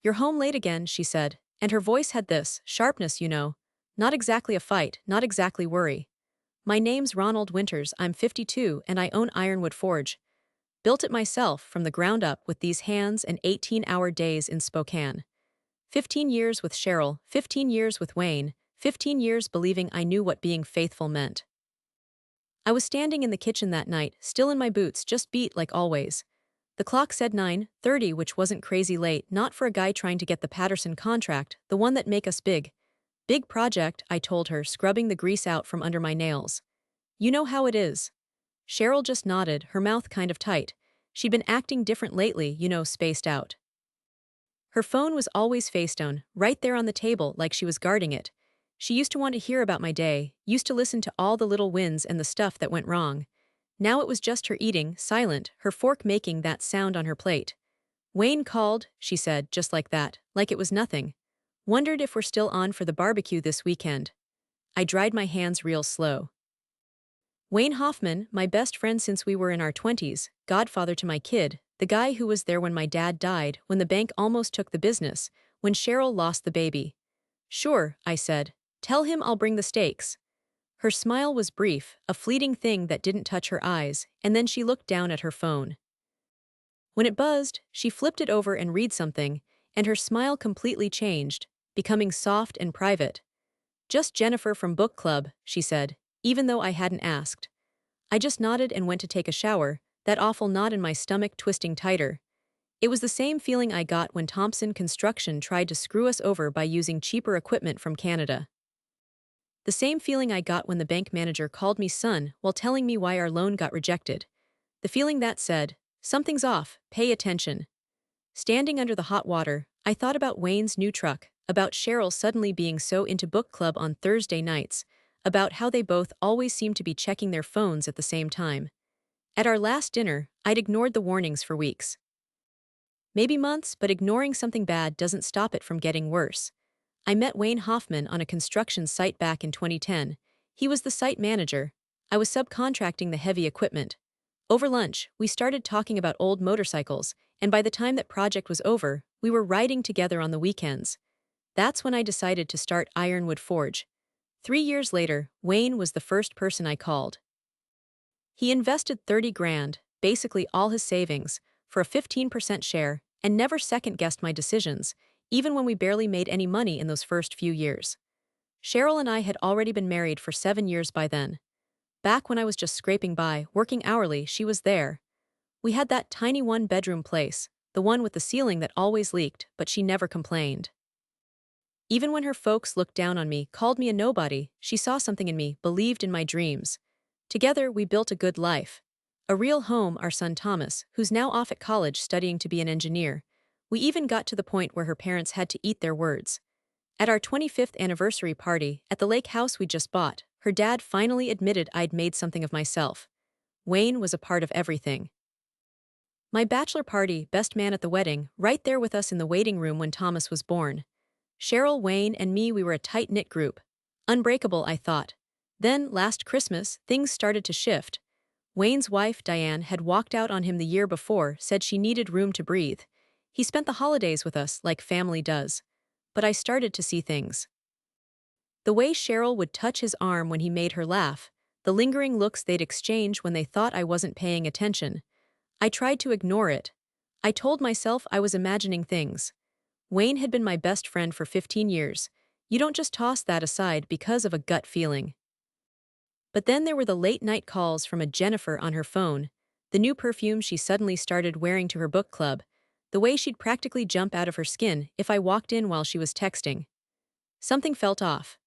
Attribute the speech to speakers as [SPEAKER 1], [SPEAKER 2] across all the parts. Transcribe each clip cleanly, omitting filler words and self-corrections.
[SPEAKER 1] "You're home late again," she said, and her voice had this sharpness, you know. Not exactly a fight, not exactly worry. "My name's Ronald Winters, I'm 52, and I own Ironwood Forge. Built it myself from the ground up with these hands and 18-hour days in Spokane. 15 years with Cheryl, 15 years with Wayne, 15 years believing I knew what being faithful meant." I was standing in the kitchen that night, still in my boots, just beat like always. The clock said 9:30, which wasn't crazy late, not for a guy trying to get the Patterson contract, the one that make us big. "Big project," I told her, scrubbing the grease out from under my nails. "You know how it is." Cheryl just nodded, her mouth kind of tight. She'd been acting different lately, you know, spaced out. Her phone was always face down, right there on the table like she was guarding it. She used to want to hear about my day, used to listen to all the little wins and the stuff that went wrong. Now it was just her eating, silent, her fork making that sound on her plate. "Wayne called," she said, just like that, like it was nothing. "Wondered if we're still on for the barbecue this weekend." I dried my hands real slow. Wayne Hoffman, my best friend since we were in our 20s, godfather to my kid, the guy who was there when my dad died, when the bank almost took the business, when Cheryl lost the baby. "Sure," I said. "Tell him I'll bring the steaks." Her smile was brief, a fleeting thing that didn't touch her eyes, and then she looked down at her phone. When it buzzed, she flipped it over and read something, and her smile completely changed, becoming soft and private. "Just Jennifer from book club," she said, even though I hadn't asked. I just nodded and went to take a shower, that awful knot in my stomach twisting tighter. It was the same feeling I got when Thompson Construction tried to screw us over by using cheaper equipment from Canada. The same feeling I got when the bank manager called me son while telling me why our loan got rejected. The feeling that said, "Something's off, pay attention." Standing under the hot water, I thought about Wayne's new truck, about Cheryl suddenly being so into book club on Thursday nights, about how they both always seemed to be checking their phones at the same time. At our last dinner, I'd ignored the warnings for weeks. Maybe months, but ignoring something bad doesn't stop it from getting worse. I met Wayne Hoffman on a construction site back in 2010. He was the site manager. I was subcontracting the heavy equipment. Over lunch, we started talking about old motorcycles, and by the time that project was over, we were riding together on the weekends. That's when I decided to start Ironwood Forge. 3 years later, Wayne was the first person I called. He invested 30 grand, basically all his savings, for a 15% share, and never second-guessed my decisions, even when we barely made any money in those first few years. Cheryl and I had already been married for 7 years by then. Back when I was just scraping by, working hourly, she was there. We had that tiny one-bedroom place, the one with the ceiling that always leaked, but she never complained. Even when her folks looked down on me, called me a nobody, she saw something in me, believed in my dreams. Together, we built a good life. A real home, our son Thomas, who's now off at college studying to be an engineer. We even got to the point where her parents had to eat their words. At our 25th anniversary party, at the lake house we just bought, her dad finally admitted I'd made something of myself. Wayne was a part of everything. My bachelor party, best man at the wedding, right there with us in the waiting room when Thomas was born. Cheryl, Wayne, and me, we were a tight-knit group. Unbreakable, I thought. Then, last Christmas, things started to shift. Wayne's wife, Diane, had walked out on him the year before, said she needed room to breathe. He spent the holidays with us, like family does. But I started to see things. The way Cheryl would touch his arm when he made her laugh, the lingering looks they'd exchange when they thought I wasn't paying attention. I tried to ignore it. I told myself I was imagining things. Wayne had been my best friend for 15 years. You don't just toss that aside because of a gut feeling. But then there were the late-night calls from a Jennifer on her phone, the new perfume she suddenly started wearing to her book club, the way she'd practically jump out of her skin if I walked in while she was texting. Something felt off.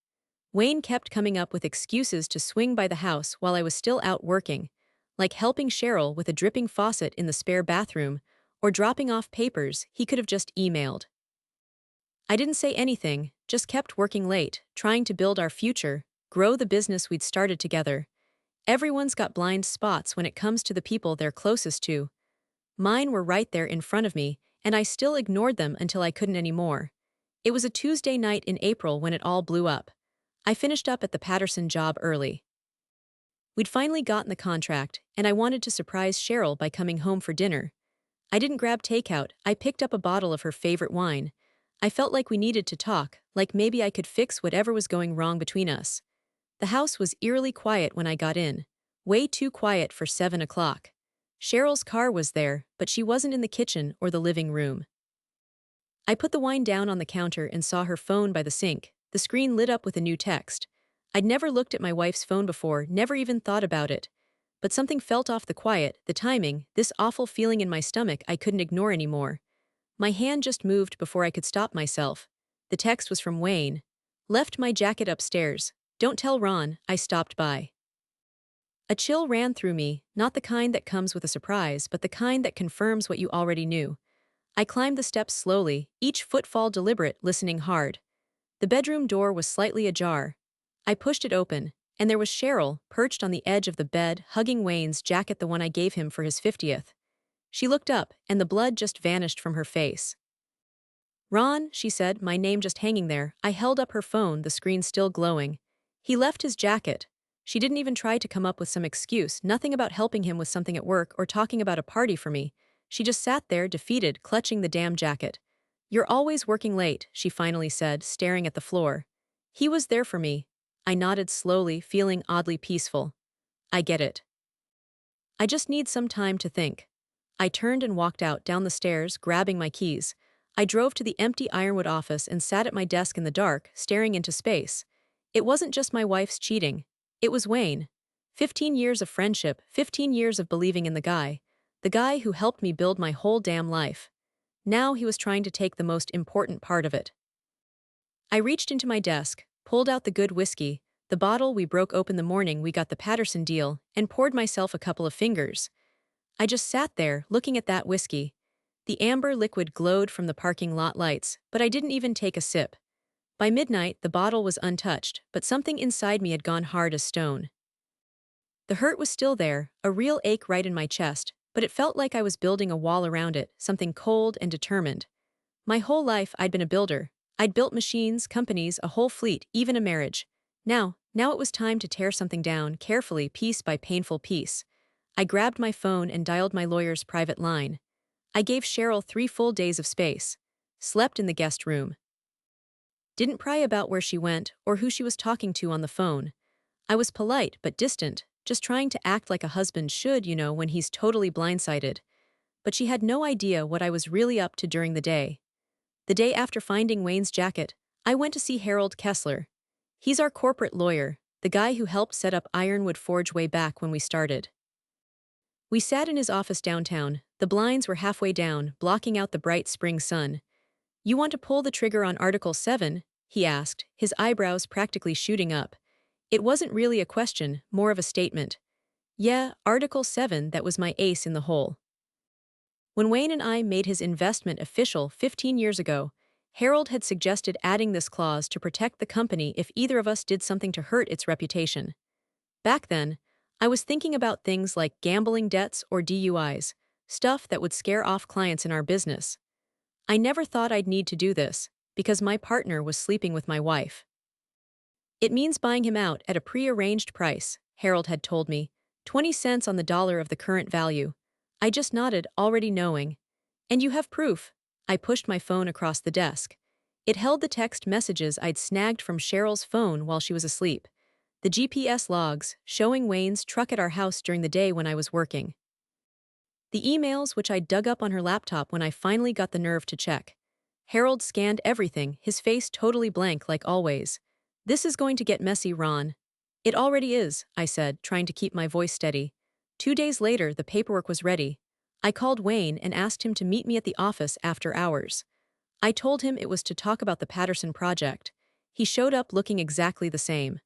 [SPEAKER 1] Wayne kept coming up with excuses to swing by the house while I was still out working, like helping Cheryl with a dripping faucet in the spare bathroom, or dropping off papers he could have just emailed. I didn't say anything, just kept working late, trying to build our future, grow the business we'd started together. Everyone's got blind spots when it comes to the people they're closest to. Mine were right there in front of me, and I still ignored them until I couldn't anymore. It was a Tuesday night in April when it all blew up. I finished up at the Patterson job early. We'd finally gotten the contract, and I wanted to surprise Cheryl by coming home for dinner. I didn't grab takeout, I picked up a bottle of her favorite wine, I felt like we needed to talk, like maybe I could fix whatever was going wrong between us. The house was eerily quiet when I got in. Way too quiet for 7 o'clock. Cheryl's car was there, but she wasn't in the kitchen or the living room. I put the wine down on the counter and saw her phone by the sink. The screen lit up with a new text. I'd never looked at my wife's phone before, never even thought about it. But something felt off: the quiet, the timing, this awful feeling in my stomach I couldn't ignore anymore. My hand just moved before I could stop myself. The text was from Wayne. Left my jacket upstairs. Don't tell Ron, I stopped by. A chill ran through me, not the kind that comes with a surprise, but the kind that confirms what you already knew. I climbed the steps slowly, each footfall deliberate, listening hard. The bedroom door was slightly ajar. I pushed it open, and there was Cheryl, perched on the edge of the bed, hugging Wayne's jacket, the one I gave him for his 50th. She looked up, and the blood just vanished from her face. Ron, she said, my name just hanging there. I held up her phone, the screen still glowing. He left his jacket. She didn't even try to come up with some excuse, nothing about helping him with something at work or talking about a party for me. She just sat there, defeated, clutching the damn jacket. You're always working late, she finally said, staring at the floor. He was there for me. I nodded slowly, feeling oddly peaceful. I get it. I just need some time to think. I turned and walked out, down the stairs, grabbing my keys. I drove to the empty Ironwood office and sat at my desk in the dark, staring into space. It wasn't just my wife's cheating. It was Wayne. 15 years of friendship, 15 years of believing in the guy who helped me build my whole damn life. Now he was trying to take the most important part of it. I reached into my desk, pulled out the good whiskey, the bottle we broke open the morning we got the Patterson deal, and poured myself a couple of fingers. I just sat there, looking at that whiskey. The amber liquid glowed from the parking lot lights, but I didn't even take a sip. By midnight, the bottle was untouched, but something inside me had gone hard as stone. The hurt was still there, a real ache right in my chest, but it felt like I was building a wall around it, something cold and determined. My whole life I'd been a builder. I'd built machines, companies, a whole fleet, even a marriage. Now it was time to tear something down, carefully, piece by painful piece. I grabbed my phone and dialed my lawyer's private line. I gave Cheryl 3 full days of space. Slept in the guest room. Didn't pry about where she went or who she was talking to on the phone. I was polite but distant, just trying to act like a husband should, when he's totally blindsided. But she had no idea what I was really up to during the day. The day after finding Wayne's jacket, I went to see Harold Kessler. He's our corporate lawyer, the guy who helped set up Ironwood Forge way back when we started. We sat in his office downtown. The blinds were halfway down, blocking out the bright spring sun. You want to pull the trigger on Article 7? He asked, his eyebrows practically shooting up. It wasn't really a question, more of a statement. Yeah, Article 7, that was my ace in the hole. When Wayne and I made his investment official 15 years ago, Harold had suggested adding this clause to protect the company if either of us did something to hurt its reputation. Back then, I was thinking about things like gambling debts or DUIs, stuff that would scare off clients in our business. I never thought I'd need to do this, because my partner was sleeping with my wife. It means buying him out at a pre-arranged price, Harold had told me, 20 cents on the dollar of the current value. I just nodded, already knowing. And you have proof. I pushed my phone across the desk. It held the text messages I'd snagged from Cheryl's phone while she was asleep. The GPS logs, showing Wayne's truck at our house during the day when I was working. The emails which I dug up on her laptop when I finally got the nerve to check. Harold scanned everything, his face totally blank like always. This is going to get messy, Ron. It already is, I said, trying to keep my voice steady. 2 days later, the paperwork was ready. I called Wayne and asked him to meet me at the office after hours. I told him it was to talk about the Patterson project. He showed up looking exactly the same.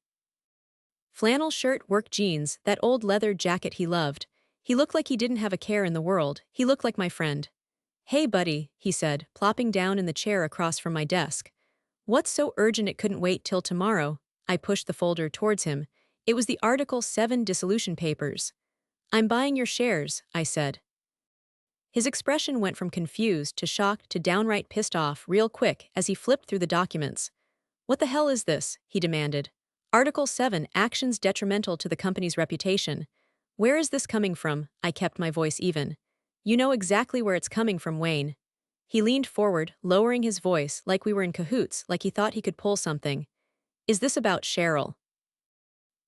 [SPEAKER 1] Flannel shirt, work jeans, that old leather jacket he loved. He looked like he didn't have a care in the world. He looked like my friend. Hey, buddy, he said, plopping down in the chair across from my desk. What's so urgent it couldn't wait till tomorrow? I pushed the folder towards him. It was the Article 7 dissolution papers. I'm buying your shares, I said. His expression went from confused to shocked to downright pissed off real quick as he flipped through the documents. What the hell is this? He demanded. Article 7, actions detrimental to the company's reputation. Where is this coming from? I kept my voice even. You know exactly where it's coming from, Wayne. He leaned forward, lowering his voice like we were in cahoots, like he thought he could pull something. Is this about Cheryl?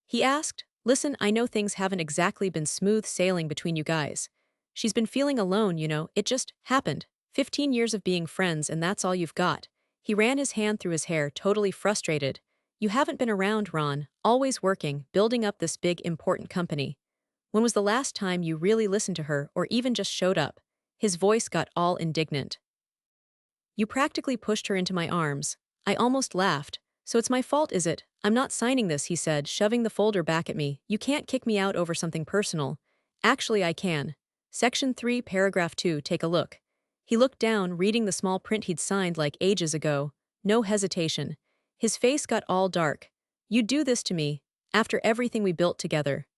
[SPEAKER 1] He asked. Listen, I know things haven't exactly been smooth sailing between you guys. She's been feeling alone, it just happened. 15 years of being friends and that's all you've got. He ran his hand through his hair, totally frustrated. You haven't been around, Ron, always working, building up this big, important company. When was the last time you really listened to her or even just showed up? His voice got all indignant. You practically pushed her into my arms. I almost laughed. So it's my fault, is it? I'm not signing this, he said, shoving the folder back at me. You can't kick me out over something personal. Actually, I can. Section 3, paragraph 2, take a look. He looked down, reading the small print he'd signed like ages ago. No hesitation. His face got all dark. You'd do this to me, after everything we built together.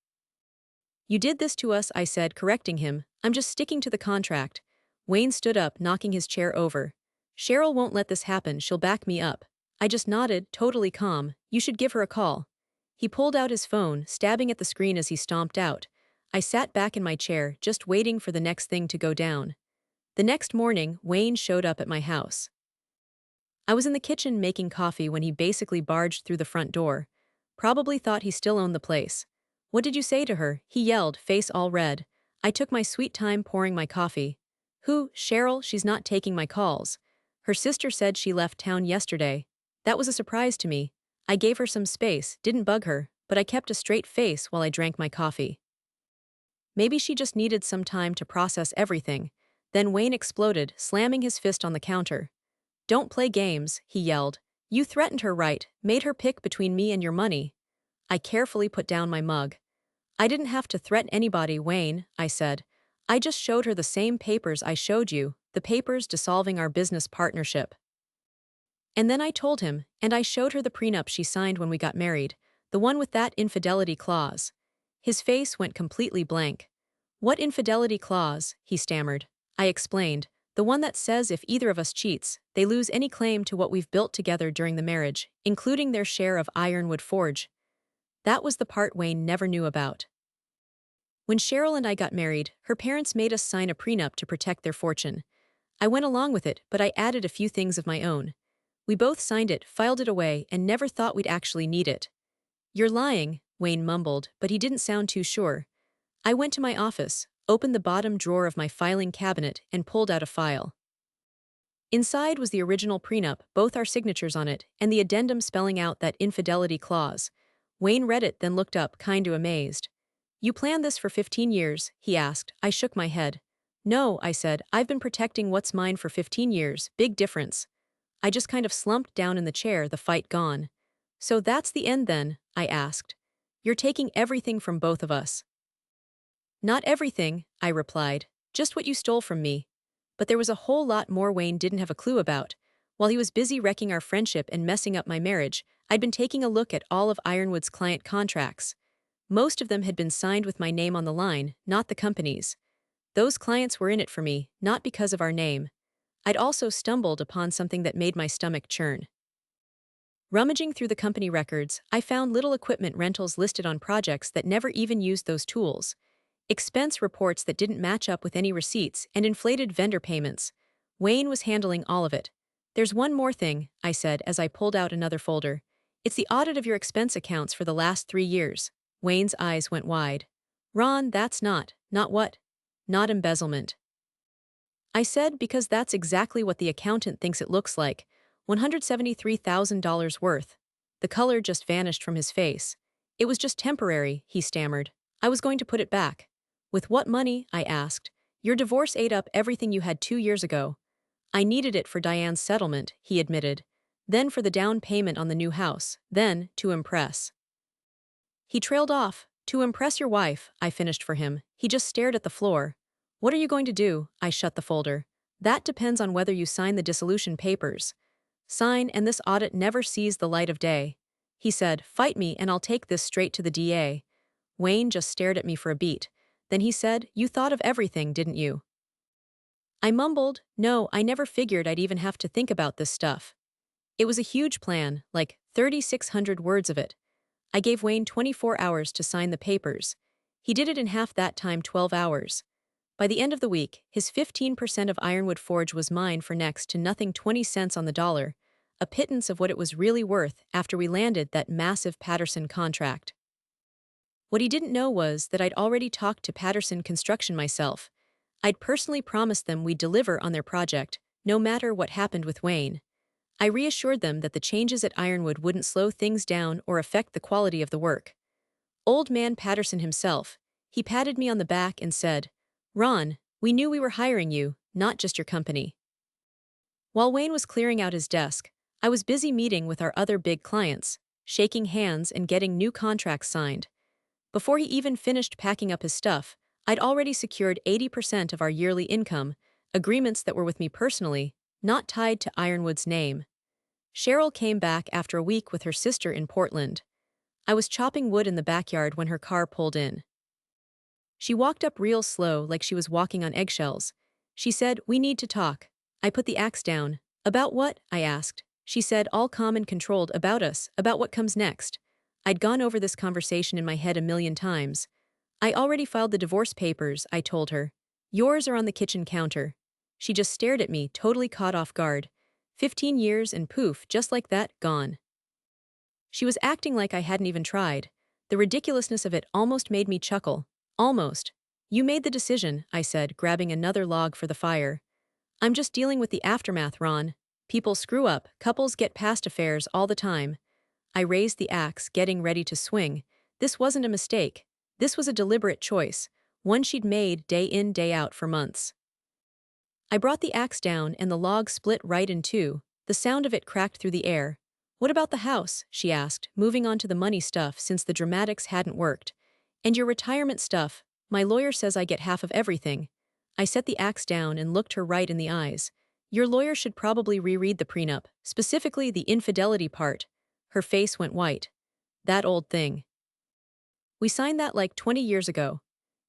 [SPEAKER 1] You did this to us, I said, correcting him. I'm just sticking to the contract. Wayne stood up, knocking his chair over. Cheryl won't let this happen, she'll back me up. I just nodded, totally calm. You should give her a call. He pulled out his phone, stabbing at the screen as he stomped out. I sat back in my chair, just waiting for the next thing to go down. The next morning, Wayne showed up at my house. I was in the kitchen making coffee when he basically barged through the front door. Probably thought he still owned the place. What did you say to her? He yelled, face all red. I took my sweet time pouring my coffee. Who? Cheryl? She's not taking my calls. Her sister said she left town yesterday. That was a surprise to me. I gave her some space, didn't bug her, but I kept a straight face while I drank my coffee. Maybe she just needed some time to process everything. Then Wayne exploded, slamming his fist on the counter. Don't play games, he yelled. You threatened her, right? Made her pick between me and your money. I carefully put down my mug. I didn't have to threaten anybody, Wayne, I said. I just showed her the same papers I showed you, the papers dissolving our business partnership. And then I told him, and I showed her the prenup she signed when we got married, the one with that infidelity clause. His face went completely blank. What infidelity clause? He stammered. I explained, the one that says if either of us cheats, they lose any claim to what we've built together during the marriage, including their share of Ironwood Forge. That was the part Wayne never knew about. When Cheryl and I got married, her parents made us sign a prenup to protect their fortune. I went along with it, but I added a few things of my own. We both signed it, filed it away, and never thought we'd actually need it. You're lying, Wayne mumbled, but he didn't sound too sure. I went to my office, opened the bottom drawer of my filing cabinet, and pulled out a file. Inside was the original prenup, both our signatures on it, and the addendum spelling out that infidelity clause. Wayne read it, then looked up, kinda amazed. You planned this for 15 years, he asked. I shook my head. No, I said, I've been protecting what's mine for 15 years, big difference. I just kind of slumped down in the chair, the fight gone. So that's the end then, I asked. You're taking everything from both of us. Not everything, I replied, just what you stole from me. But there was a whole lot more Wayne didn't have a clue about. While he was busy wrecking our friendship and messing up my marriage, I'd been taking a look at all of Ironwood's client contracts. Most of them had been signed with my name on the line, not the company's. Those clients were in it for me, not because of our name. I'd also stumbled upon something that made my stomach churn. Rummaging through the company records, I found little equipment rentals listed on projects that never even used those tools, expense reports that didn't match up with any receipts, and inflated vendor payments. Wayne was handling all of it. There's one more thing, I said as I pulled out another folder. It's the audit of your expense accounts for the last 3 years. Wayne's eyes went wide. Ron, that's not what? Not embezzlement. I said because that's exactly what the accountant thinks it looks like. $173,000 worth. The color just vanished from his face. It was just temporary, he stammered. I was going to put it back. With what money? I asked. Your divorce ate up everything you had 2 years ago. I needed it for Diane's settlement, he admitted. Then for the down payment on the new house. Then, to impress. He trailed off. To impress your wife, I finished for him. He just stared at the floor. What are you going to do? I shut the folder. That depends on whether you sign the dissolution papers. Sign, and this audit never sees the light of day. He said, fight me and I'll take this straight to the DA. Wayne just stared at me for a beat. Then he said, you thought of everything, didn't you? I mumbled, no, I never figured I'd even have to think about this stuff. It was a huge plan, like 3,600 words of it. I gave Wayne 24 hours to sign the papers. He did it in half that time, 12 hours. By the end of the week, his 15% of Ironwood Forge was mine for next to nothing 20 cents on the dollar, a pittance of what it was really worth after we landed that massive Patterson contract. What he didn't know was that I'd already talked to Patterson Construction myself. I'd personally promised them we'd deliver on their project, no matter what happened with Wayne. I reassured them that the changes at Ironwood wouldn't slow things down or affect the quality of the work. Old man Patterson himself, he patted me on the back and said, "Ron, we knew we were hiring you, not just your company." While Wayne was clearing out his desk, I was busy meeting with our other big clients, shaking hands and getting new contracts signed. Before he even finished packing up his stuff, I'd already secured 80% of our yearly income, agreements that were with me personally, not tied to Ironwood's name. Cheryl came back after a week with her sister in Portland. I was chopping wood in the backyard when her car pulled in. She walked up real slow like she was walking on eggshells. She said, "We need to talk." I put the axe down. "About what?" I asked. She said, all calm and controlled, "About us, about what comes next." I'd gone over this conversation in my head a million times. "I already filed the divorce papers," I told her. "Yours are on the kitchen counter." She just stared at me, totally caught off guard. 15 years and poof, just like that, gone. She was acting like I hadn't even tried. The ridiculousness of it almost made me chuckle. Almost. "You made the decision," I said, grabbing another log for the fire. "I'm just dealing with the aftermath, Ron. People screw up, couples get past affairs all the time." I raised the axe, getting ready to swing. This wasn't a mistake. This was a deliberate choice, one she'd made day in, day out for months. I brought the axe down and the log split right in two. The sound of it cracked through the air. "What about the house?" she asked, moving on to the money stuff since the dramatics hadn't worked. "And your retirement stuff? My lawyer says I get half of everything." I set the axe down and looked her right in the eyes. "Your lawyer should probably reread the prenup, specifically the infidelity part." Her face went white. "That old thing. We signed that like 20 years ago."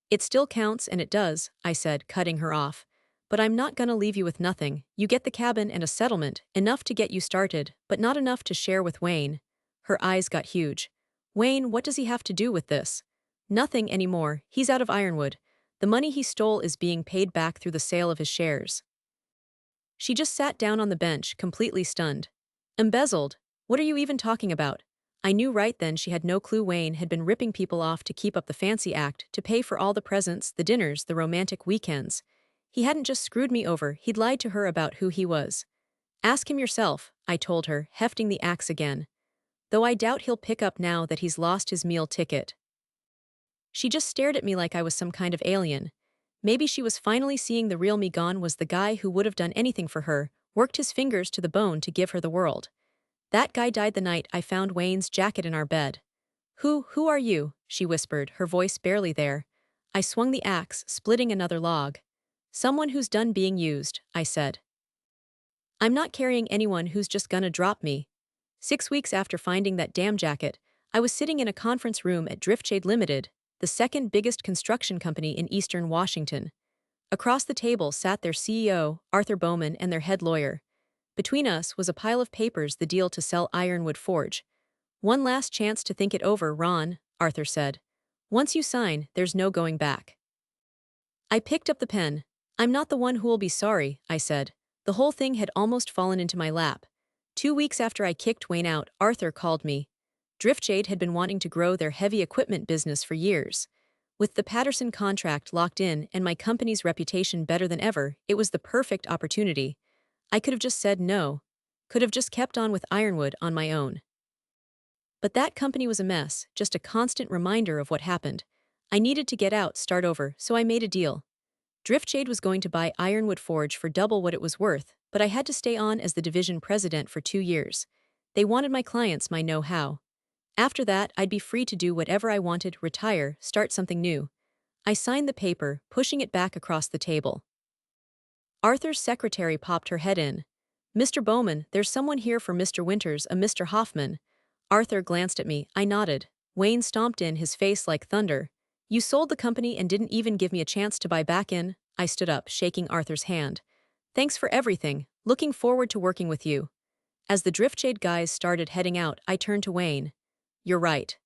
[SPEAKER 1] "It still counts and it does," I said, cutting her off. "But I'm not gonna leave you with nothing. You get the cabin and a settlement, enough to get you started, but not enough to share with Wayne." Her eyes got huge. "Wayne, what does he have to do with this?" "Nothing anymore. He's out of Ironwood. The money he stole is being paid back through the sale of his shares." She just sat down on the bench, completely stunned. "Embezzled? What are you even talking about?" I knew right then she had no clue Wayne had been ripping people off to keep up the fancy act, to pay for all the presents, the dinners, the romantic weekends. He hadn't just screwed me over, he'd lied to her about who he was. "Ask him yourself," I told her, hefting the axe again. "Though I doubt he'll pick up now that he's lost his meal ticket." She just stared at me like I was some kind of alien. Maybe she was finally seeing the real me. Gone was the guy who would have done anything for her, worked his fingers to the bone to give her the world. "That guy died the night I found Wayne's jacket in our bed." Who are you?" she whispered, her voice barely there. I swung the axe, splitting another log. "Someone who's done being used," I said. "I'm not carrying anyone who's just gonna drop me." 6 weeks after finding that damn jacket, I was sitting in a conference room at Driftshade Limited, the second biggest construction company in Eastern Washington. Across the table sat their CEO, Arthur Bowman, and their head lawyer. Between us was a pile of papers, the deal to sell Ironwood Forge. "One last chance to think it over, Ron," Arthur said. "Once you sign, there's no going back." I picked up the pen. "I'm not the one who'll be sorry," I said. The whole thing had almost fallen into my lap. 2 weeks after I kicked Wayne out, Arthur called me. Driftshade had been wanting to grow their heavy equipment business for years. With the Patterson contract locked in and my company's reputation better than ever, it was the perfect opportunity. I could have just said no. Could have just kept on with Ironwood on my own. But that company was a mess, just a constant reminder of what happened. I needed to get out, start over, so I made a deal. Driftshade was going to buy Ironwood Forge for double what it was worth, but I had to stay on as the division president for 2 years. They wanted my clients, my know-how. After that, I'd be free to do whatever I wanted, retire, start something new. I signed the paper, pushing it back across the table. Arthur's secretary popped her head in. "Mr. Bowman, there's someone here for Mr. Winters, a Mr. Hoffman." Arthur glanced at me. I nodded. Wayne stomped in, his face like thunder. "You sold the company and didn't even give me a chance to buy back in." I stood up, shaking Arthur's hand. "Thanks for everything. Looking forward to working with you." As the Driftshade guys started heading out, I turned to Wayne. "You're right.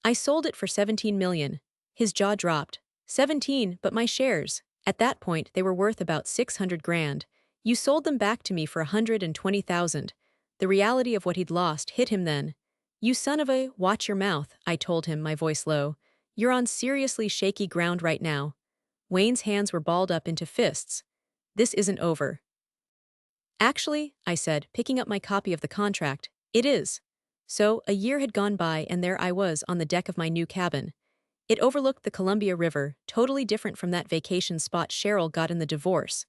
[SPEAKER 1] I sold it for $17 million. His jaw dropped. 17, but my shares. At that point, they were worth about 600 grand. You sold them back to me for 120,000. The reality of what he'd lost hit him then. You son of a, watch your mouth, I told him, my voice low. You're on seriously shaky ground right now. Wayne's hands were balled up into fists. This isn't over. Actually, I said, picking up my copy of the contract, it is. So, a year had gone by and there I was on the deck of my new cabin. It overlooked the Columbia River, totally different from that vacation spot Cheryl got in the divorce.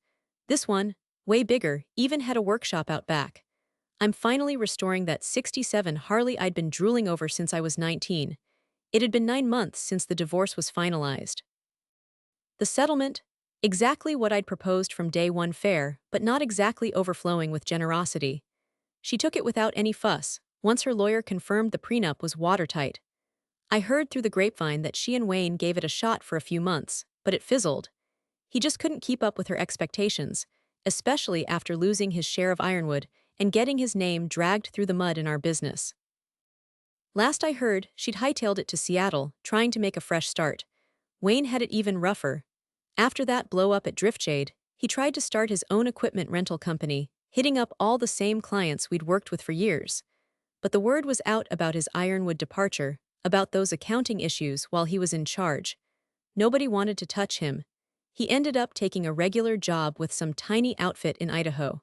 [SPEAKER 1] This one, way bigger, even had a workshop out back. I'm finally restoring that 67 Harley I'd been drooling over since I was 19. It had been 9 months since the divorce was finalized. The settlement? Exactly what I'd proposed from day one, fair, but not exactly overflowing with generosity. She took it without any fuss, once her lawyer confirmed the prenup was watertight. I heard through the grapevine that she and Wayne gave it a shot for a few months, but it fizzled. He just couldn't keep up with her expectations, especially after losing his share of Ironwood and getting his name dragged through the mud in our business. Last I heard, she'd hightailed it to Seattle, trying to make a fresh start. Wayne had it even rougher. After that blow-up at Driftshade, he tried to start his own equipment rental company, hitting up all the same clients we'd worked with for years. But the word was out about his Ironwood departure, about those accounting issues while he was in charge. Nobody wanted to touch him. He ended up taking a regular job with some tiny outfit in Idaho.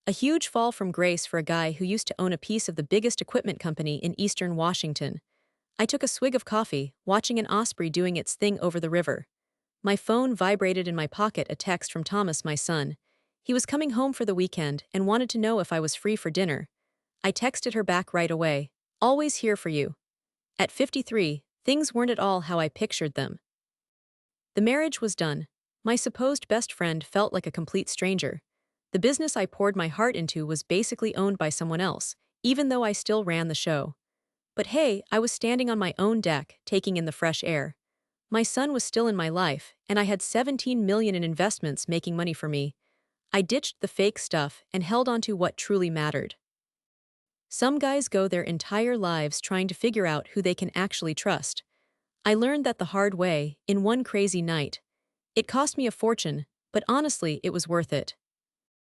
[SPEAKER 1] A huge fall from grace for a guy who used to own a piece of the biggest equipment company in eastern Washington. I took a swig of coffee, watching an osprey doing its thing over the river. My phone vibrated in my pocket, a text from Thomas, my son. He was coming home for the weekend and wanted to know if I was free for dinner. I texted her back right away. Always here for you. At 53, things weren't at all how I pictured them. The marriage was done. My supposed best friend felt like a complete stranger. The business I poured my heart into was basically owned by someone else, even though I still ran the show. But hey, I was standing on my own deck, taking in the fresh air. My son was still in my life, and I had 17 million in investments making money for me. I ditched the fake stuff and held on to what truly mattered. Some guys go their entire lives trying to figure out who they can actually trust. I learned that the hard way, in one crazy night. It cost me a fortune, but honestly, it was worth it.